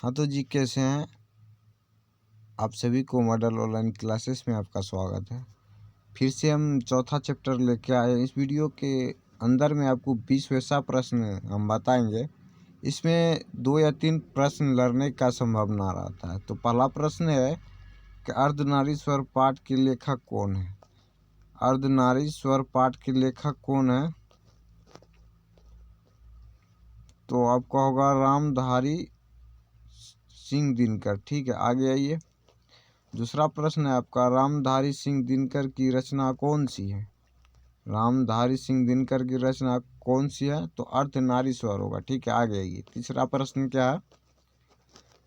हाँ तो जी, कैसे हैं आप सभी को मॉडल ऑनलाइन क्लासेस में आपका स्वागत है। फिर से हम चौथा चैप्टर लेके आए। इस वीडियो के अंदर में आपको 20 वैसा प्रश्न हम बताएंगे। इसमें 2 या 3 प्रश्न लड़ने का संभावना रहता है। तो पहला प्रश्न है कि अर्धनारीश्वर पाठ के लेखक कौन है। अर्धनारीश्वर पाठ के लेखक कौन है? तो आपका होगा रामधारी सिंह दिनकर। ठीक है, आगे आइए। दूसरा प्रश्न है आपका, रामधारी सिंह दिनकर की रचना कौन सी है। रामधारी सिंह दिनकर की रचना कौन सी है? तो अर्धनारीश्वर होगा। ठीक है, आगे आइए। तीसरा प्रश्न क्या है,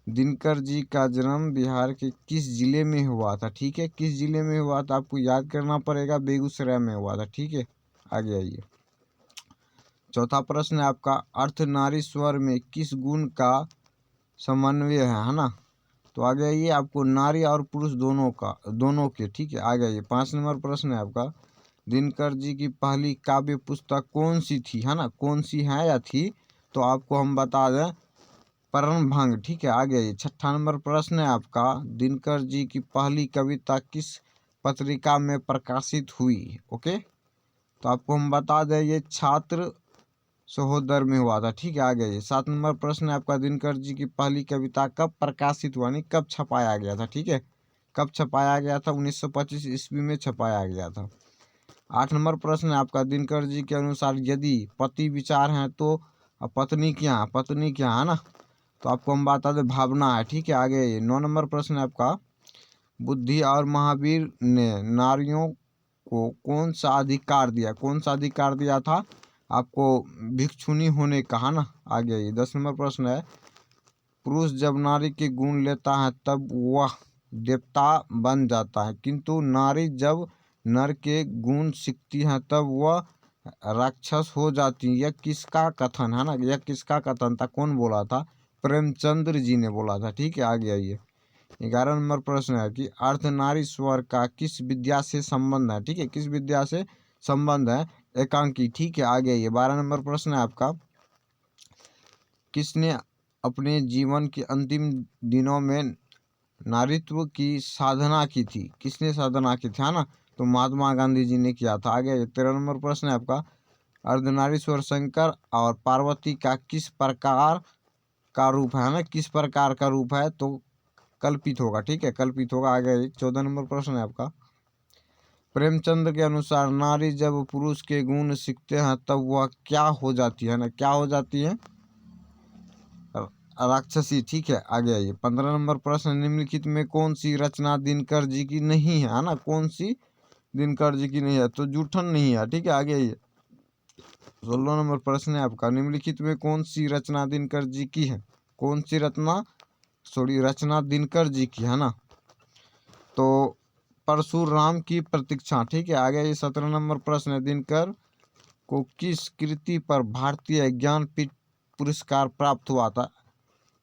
दिनकर जी का जन्म बिहार के किस जिले में हुआ था। ठीक है, किस जिले में हुआ था आपको याद करना पड़ेगा। बेगूसराय में हुआ था। ठीक है, आगे आइए। चौथा प्रश्न है आपका, अर्धनारीश्वर में किस गुण का समन्वय है ना। तो आगे आइए। आपको नारी और पुरुष दोनों के। ठीक है, आगे आइए। 5 नंबर प्रश्न है आपका, दिनकर जी की पहली काव्य पुस्तक कौन सी थी, है ना। कौन सी है या थी, तो आपको हम बता दें, प्रणभंग। ठीक है, आगे आइए। 6ठा नंबर प्रश्न है आपका, दिनकर जी की पहली कविता किस पत्रिका में प्रकाशित हुई। ओके, तो आपको हम बता दें, ये छात्र सहोदर में हुआ था। ठीक है, आ गया। 7 नंबर प्रश्न है आपका, दिनकर जी की पहली कविता कब प्रकाशित हुआ, नहीं कब छपाया गया था। ठीक है, कब छपाया गया था? 1925 ईस्वी में छपाया गया था। 8 नंबर प्रश्न है आपका, दिनकर जी के अनुसार यदि पति विचार हैं तो पत्नी क्या है। पत्नी क्या है ना, तो आपको हम बता दें, भावना है। ठीक है, आगे। 9 नंबर प्रश्न है आपका, बुद्धि और महावीर ने नारियों को कौन सा अधिकार दिया। कौन सा अधिकार दिया था आपको? भिक्षुणी होने का, है ना। आगे आइए। 10 नंबर प्रश्न है, पुरुष जब नारी के गुण लेता है तब वह देवता बन जाता है, किंतु नारी जब नर के गुण सीखती है तब वह राक्षस हो जाती है। यह किसका कथन है ना, यह किसका कथन था, कौन बोला था? प्रेमचंद्र जी ने बोला था। ठीक है, आगे आइए। 11 नंबर प्रश्न है कि अर्धनारीश्वर का किस विद्या से संबंध है। ठीक है, किस विद्या से संबंध है? एकांकी। ठीक है, आगे आइए। 12 नंबर प्रश्न है आपका, किसने अपने जीवन के अंतिम दिनों में नारीत्व की साधना की थी। किसने साधना की थी, है ना। तो महात्मा गांधी जी ने किया था। आगे 13 नंबर प्रश्न है आपका, अर्धनारीश्वर शंकर और पार्वती का किस प्रकार का रूप है ना, किस प्रकार का रूप है? तो कल्पित होगा। ठीक है, कल्पित होगा। आगे 14 नंबर प्रश्न है आपका, प्रेमचंद के अनुसार नारी जब पुरुष के गुण सीखते हैं तब वह क्या हो जाती है ना, क्या हो जाती है? राक्षसी। ठीक है, आगे आइए। 15 नंबर प्रश्न, निम्नलिखित में कौन सी रचना दिनकर जी की नहीं है ना। कौन सी दिनकर जी की नहीं है? तो जूठन नहीं है। ठीक है, आगे आइए। 16 नंबर प्रश्न है आपका, निम्नलिखित में कौन सी रचना दिनकर जी की है। कौन सी रचना दिनकर जी की है ना। तो परशुराम की प्रतीक्षा। ठीक है, आगे ये 17 नंबर प्रश्न है, दिनकर को किस कृति पर भारतीय ज्ञानपीठ पुरस्कार प्राप्त हुआ था।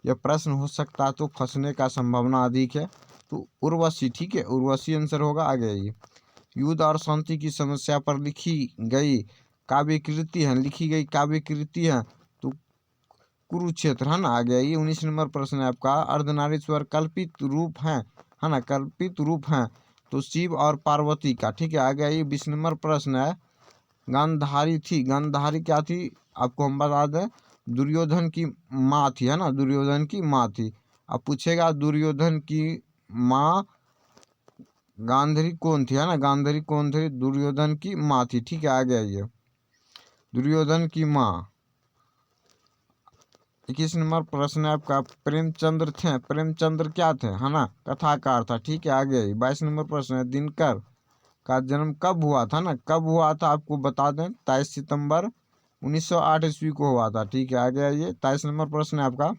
यह प्रश्न हो सकता है तो फंसने का संभावना अधिक है। तो उर्वशी। ठीक है, उर्वशी आंसर होगा। आगे ये युद्ध और शांति की समस्या पर लिखी गई काव्य कृति है, लिखी गई काव्य कृति है तो कुरुक्षेत्र, है ना। आगे ये 19 नंबर प्रश्न है आपका, अर्धनारीश्वर कल्पित रूप है ना, कल्पित रूप है तो शिव और पार्वती का। ठीक है, आगे ये 20 नंबर प्रश्न है, गांधारी थी, गांधारी क्या थी आपको हम बता दें, दुर्योधन की माँ थी, है ना, दुर्योधन की माँ थी। अब पूछेगा दुर्योधन की माँ गांधारी कौन थी, है ना, गांधारी कौन थी? दुर्योधन की माँ थी। ठीक है, आगे आइए। दुर्योधन की माँ। 21 नंबर प्रश्न है आपका, प्रेमचंद्र थे, प्रेमचंद्र क्या थे, है ना, कथाकार था। ठीक है, आगे आइए। 22 नंबर प्रश्न है, दिनकर का जन्म कब हुआ था ना, कब हुआ था आपको बता दें, 23 सितंबर 1908 ईस्वी को हुआ था। ठीक है, आगे आइए। 23 नंबर प्रश्न है आपका,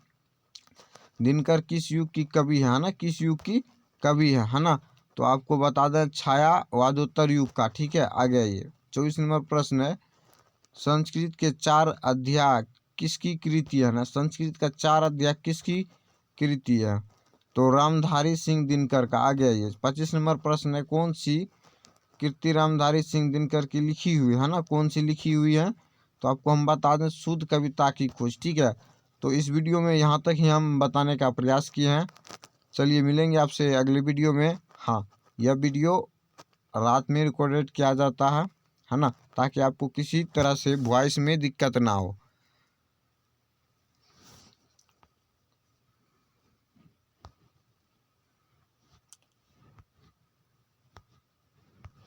दिनकर किस युग की कवि है ना, किस युग की कवि है ना। तो आपको बता दें, छायावादोत्तर युग का। ठीक है, आगे आइए। 24 नंबर प्रश्न है, संस्कृत के 4 अध्याय किसकी कृति है ना, संस्कृत का 4 अध्याय किसकी कृति है? तो रामधारी सिंह दिनकर का। आगे आइए। 25 नंबर प्रश्न है, कौन सी कृति रामधारी सिंह दिनकर की लिखी हुई है ना, कौन सी लिखी हुई है? तो आपको हम बता दें, शुद्ध कविता की खोज। ठीक है, तो इस वीडियो में यहाँ तक ही हम बताने का प्रयास किए हैं। चलिए मिलेंगे आपसे अगले वीडियो में। हाँ, यह वीडियो रात में रिकॉर्डेड किया जाता है ना, ताकि आपको किसी तरह से वॉइस में दिक्कत ना हो।